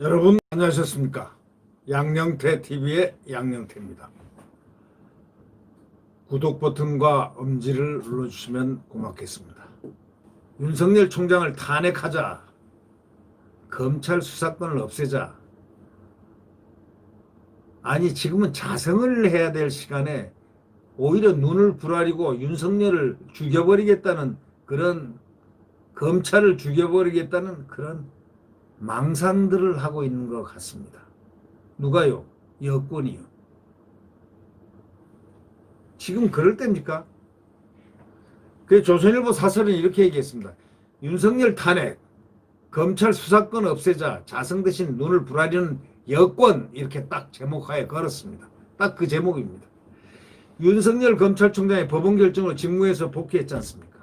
여러분 안녕하셨습니까? 양영태 TV의 양영태입니다. 구독 버튼과 엄지를 눌러주시면 고맙겠습니다. 윤석열 총장을 탄핵하자, 검찰 수사권을 없애자. 아니 지금은 자성을 해야 될 시간에 오히려 눈을 부라리고 윤석열을 죽여버리겠다는 그런, 검찰을 죽여버리겠다는 그런 망상들을 하고 있는 것 같습니다. 누가요? 여권이요. 지금 그럴 때입니까? 그 조선일보 사설은 이렇게 얘기했습니다. 윤석열 탄핵, 검찰 수사권 없애자, 자성 대신 눈을 부라리는 여권, 이렇게 딱 제목하에 걸었습니다. 딱 그 제목입니다. 윤석열 검찰총장의 법원 결정으로 직무에서 복귀했지 않습니까?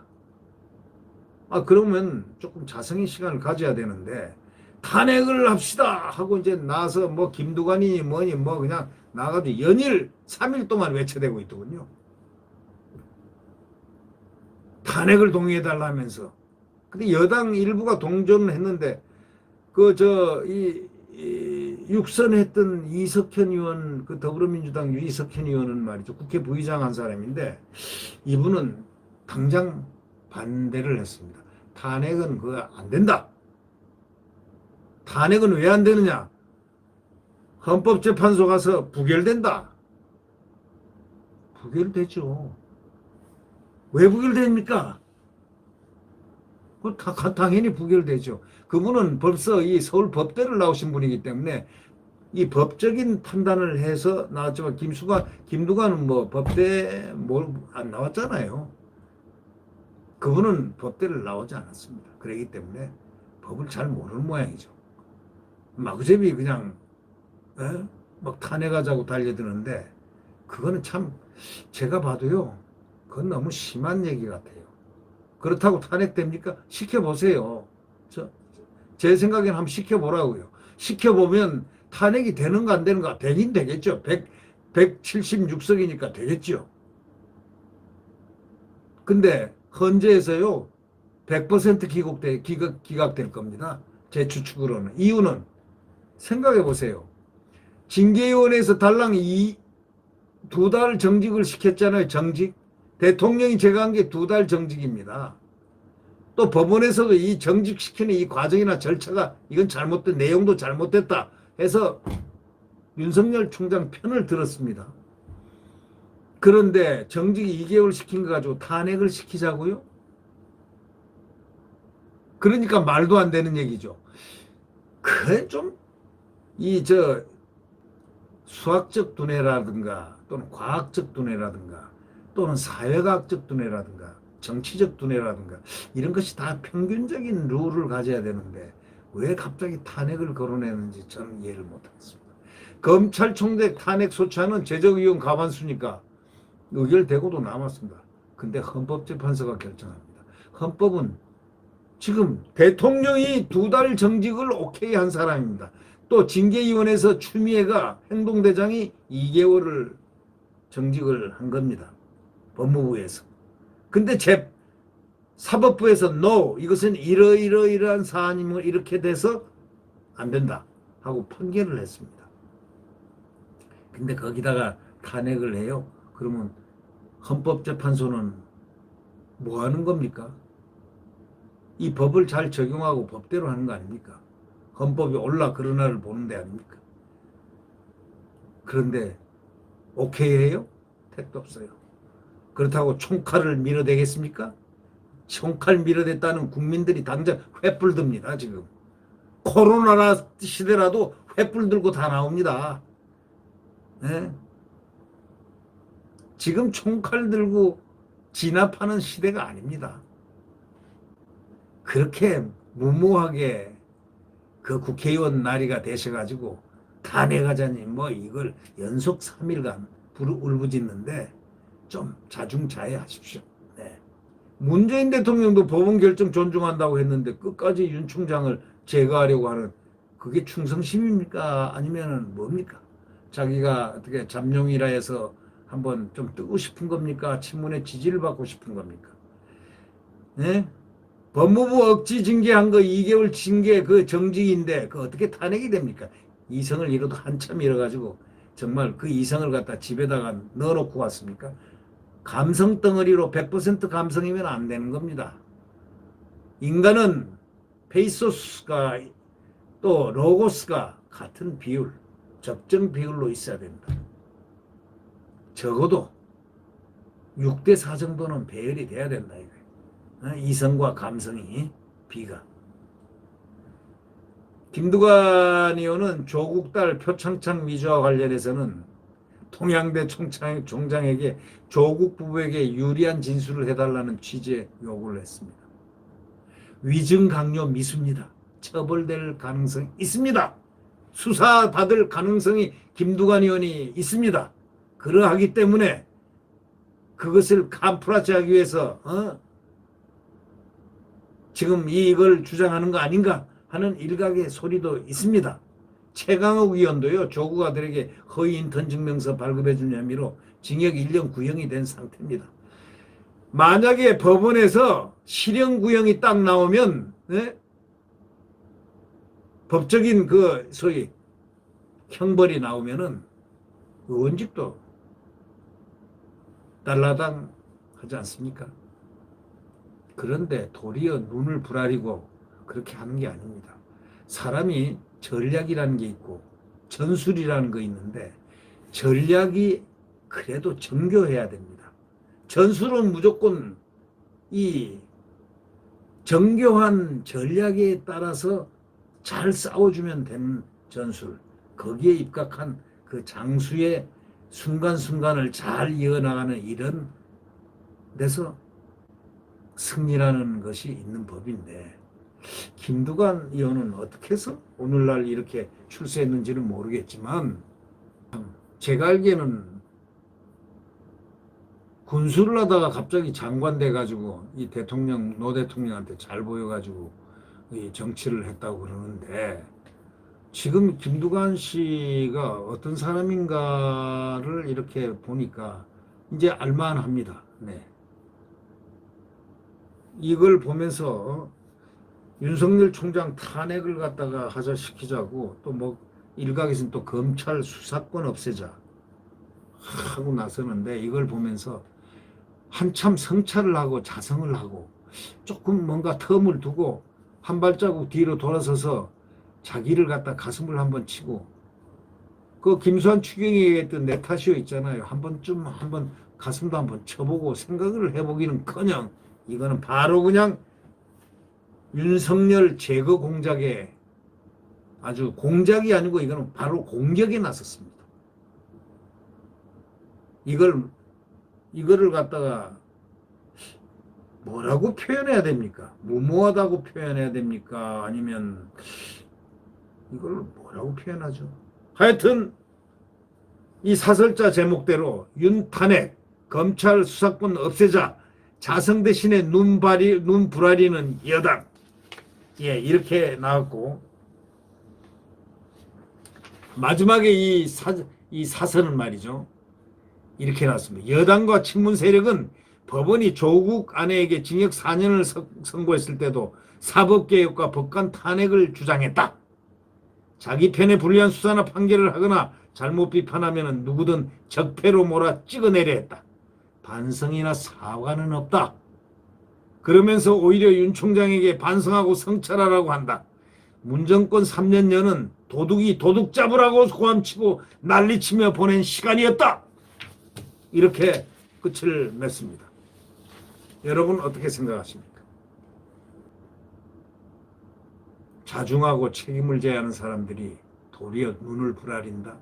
그러면 조금 자성의 시간을 가져야 되는데, 탄핵을 합시다 하고 이제 나서 뭐 김두관이니 뭐니 뭐 그냥 나가지고 연일 3일 동안 외쳐대고 있더군요. 탄핵을 동의해달라면서. 근데 여당 일부가 동조는 했는데 육선했던 이석현 의원, 그 더불어민주당 이석현 의원은 말이죠, 국회 부의장 한 사람인데 이분은 당장 반대를 했습니다. 탄핵은 그거 안 된다. 탄핵은 왜 안 되느냐? 헌법재판소 가서 부결된다. 부결되죠. 왜 부결됩니까? 당연히 부결되죠. 그분은 벌써 이 서울 법대를 나오신 분이기 때문에 이 법적인 판단을 해서 나왔지만 김두관은 뭐 법대 안 나왔잖아요. 그분은 법대를 나오지 않았습니다. 그렇기 때문에 법을 잘 모르는 모양이죠. 마구잡이 그냥 막 탄핵하자고 달려드는데 그거는 참 제가 봐도요, 그건 너무 심한 얘기 같아요. 그렇다고 탄핵됩니까? 시켜보세요. 제 생각에는 한번 시켜보라고요. 시켜보면 탄핵이 되는가 안 되는가, 되긴 되겠죠. 176석이니까 되겠죠. 근데 헌재에서요 100% 기각될 겁니다. 제 추측으로는. 이유는 생각해 보세요. 징계위원회에서 달랑 2달 정직을 시켰잖아요. 정직. 대통령이 제거한 게 2달 정직입니다. 또 법원에서도 이 정직시키는 이 과정이나 절차가 이건 잘못된, 내용도 잘못됐다 해서 윤석열 총장 편을 들었습니다. 그런데 정직 2개월 시킨 거 가지고 탄핵을 시키자고요? 그러니까 말도 안 되는 얘기죠. 그래 좀 수학적 두뇌라든가 또는 과학적 두뇌라든가 또는 사회과학적 두뇌라든가 정치적 두뇌라든가 이런 것이 다 평균적인 룰을 가져야 되는데 왜 갑자기 탄핵을 거론했는지 저는 이해를 못하겠습니다. 검찰총장 탄핵 소추안은 제적위원 과반수니까 의결되고도 남았습니다. 근데 헌법재판소가 결정합니다. 헌법은 지금 대통령이 2달 정직을 오케이 한 사람입니다. 또 징계위원회에서 추미애가 행동대장이 2개월을 정직을 한 겁니다. 법무부에서. 근데 사법부에서 no, 이것은 이러이러이러한 사안이면 이렇게 돼서 안 된다 하고 판결을 했습니다. 근데 거기다가 탄핵을 해요. 그러면 헌법재판소는 뭐 하는 겁니까? 이 법을 잘 적용하고 법대로 하는 거 아닙니까? 헌법이 옳라 그러나를 보는 데 아닙니까? 그런데 오케이 해요? 택도 없어요. 그렇다고 총칼을 밀어대겠습니까? 총칼 밀어댔다는 국민들이 당장 횃불 듭니다. 지금 코로나 시대라도 횃불 들고 다 나옵니다. 네? 지금 총칼 들고 진압하는 시대가 아닙니다. 그렇게 무모하게 그 국회의원 나이가 되셔가지고 탄핵하자니 뭐 이걸 연속 3일간 울부짖는데 좀 자중자애하십시오. 네. 문재인 대통령도 법원 결정 존중한다고 했는데 끝까지 윤 총장을 제거하려고 하는, 그게 충성심입니까? 아니면은 뭡니까? 자기가 어떻게 잠룡이라 해서 한번 좀 뜨고 싶은 겁니까? 친문의 지지를 받고 싶은 겁니까? 네? 법무부 억지 징계한 거 2개월 징계 그 정직인데 그 어떻게 탄핵이 됩니까? 이성을 잃어도 한참 잃어가지고 정말 그 이성을 갖다 집에다가 넣어놓고 왔습니까? 감성 덩어리로 100% 감성이면 안 되는 겁니다. 인간은 페이소스가 또 로고스가 같은 비율, 적정 비율로 있어야 된다. 적어도 6대4 정도는 배열이 돼야 된다. 이성과 감성이 비가. 김두관 의원은 조국 딸 표창장 위조와 관련해서는 통양대 총장에게 조국 부부에게 유리한 진술을 해달라는 취지의 요구를 했습니다. 위증 강요 미수입니다. 처벌될 가능성이 있습니다. 수사받을 가능성이 김두관 의원이 있습니다. 그러하기 때문에 그것을 캄프라치하기 위해서 지금 이걸 주장하는 거 아닌가 하는 일각의 소리도 있습니다. 최강욱 의원도요, 조국 아들에게 허위 인턴 증명서 발급해 준 혐의로 징역 1년 구형이 된 상태입니다. 만약에 법원에서 실형 구형이 딱 나오면 법적인 그 소위 형벌이 나오면은 의원직도 달라당 하지 않습니까? 그런데 도리어 눈을 부라리고 그렇게 하는 게 아닙니다. 사람이 전략이라는 게 있고 전술이라는 거 있는데 전략이 그래도 정교해야 됩니다. 전술은 무조건 이 정교한 전략에 따라서 잘 싸워주면 되는 전술, 거기에 입각한 그 장수의 순간순간을 잘 이어나가는 이런 데서 승리라는 것이 있는 법인데 김두관 의원은 어떻게 해서 오늘날 이렇게 출세했는지는 모르겠지만 제가 알기에는 군수를 하다가 갑자기 장관 돼가지고 이 대통령, 노 대통령한테 잘 보여가지고 이 정치를 했다고 그러는데 지금 김두관 씨가 어떤 사람인가를 이렇게 보니까 이제 알만합니다. 네. 이걸 보면서 윤석열 총장 탄핵을 갖다가 하자시키자고 또 뭐 일각에서는 또 검찰 수사권 없애자 하고 나서는데 이걸 보면서 한참 성찰을 하고 자성을 하고 조금 뭔가 텀을 두고 한 발자국 뒤로 돌아서서 자기를 갖다 가슴을 한번 치고 그 김수환 추경이 얘기했던 내 탓이요 있잖아요. 한 번쯤 한번 가슴도 한번 쳐보고 생각을 해보기는커녕 이거는 바로 그냥 윤석열 제거 공작에 아주 공작이 아니고 이거는 바로 공격에 나섰습니다. 이거를 갖다가 뭐라고 표현해야 됩니까? 무모하다고 표현해야 됩니까? 아니면 이걸 뭐라고 표현하죠? 하여튼 이 사설자 제목대로 윤탄핵, 검찰 수사권 없애자, 자성 대신에 눈 부라리는 여당. 예, 이렇게 나왔고 마지막에 이 사설은 말이죠. 이렇게 나왔습니다. 여당과 친문 세력은 법원이 조국 아내에게 징역 4년을 선고했을 때도 사법개혁과 법관 탄핵을 주장했다. 자기 편에 불리한 수사나 판결을 하거나 잘못 비판하면 누구든 적폐로 몰아 찍어내려 했다. 반성이나 사과는 없다. 그러면서 오히려 윤 총장에게 반성하고 성찰하라고 한다. 문정권 3년여는 도둑이 도둑 잡으라고 고함치고 난리치며 보낸 시간이었다. 이렇게 끝을 맺습니다. 여러분 어떻게 생각하십니까? 자중하고 책임을 져야 하는 사람들이 도리어 눈을 부라린다.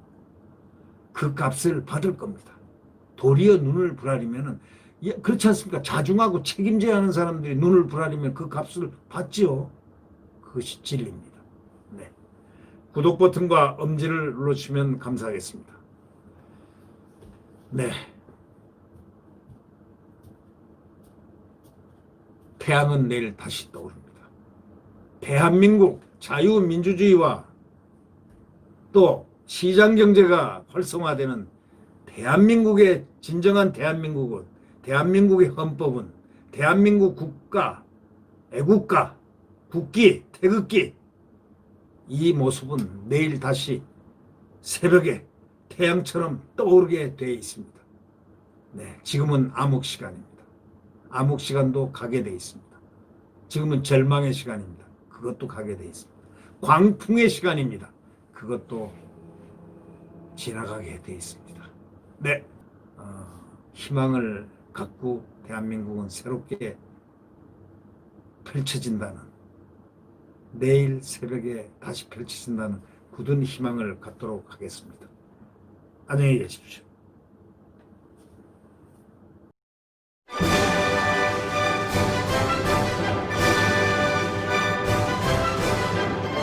그 값을 받을 겁니다. 도리어 눈을 부라리면은 그렇지 않습니까? 자중하고 책임져야 하는 사람들이 눈을 부라리면 그 값을 받지요. 그것이 진리입니다. 네. 구독 버튼과 엄지를 눌러주시면 감사하겠습니다. 네. 태양은 내일 다시 떠오릅니다. 대한민국 자유민주주의와 또 시장경제가 활성화되는 대한민국의 진정한 대한민국은 대한민국의 헌법은 대한민국 국가 애국가, 국기, 태극기, 이 모습은 내일 다시 새벽에 태양처럼 떠오르게 되어 있습니다. 네, 지금은 암흑 시간입니다. 암흑 시간도 가게 되어 있습니다. 지금은 절망의 시간입니다. 그것도 가게 되어 있습니다. 광풍의 시간입니다. 그것도 지나가게 되어 있습니다. 네, 희망을 갖고 대한민국은 새롭게 펼쳐진다는, 내일 새벽에 다시 펼쳐진다는 굳은 희망을 갖도록 하겠습니다. 안녕히 계십시오.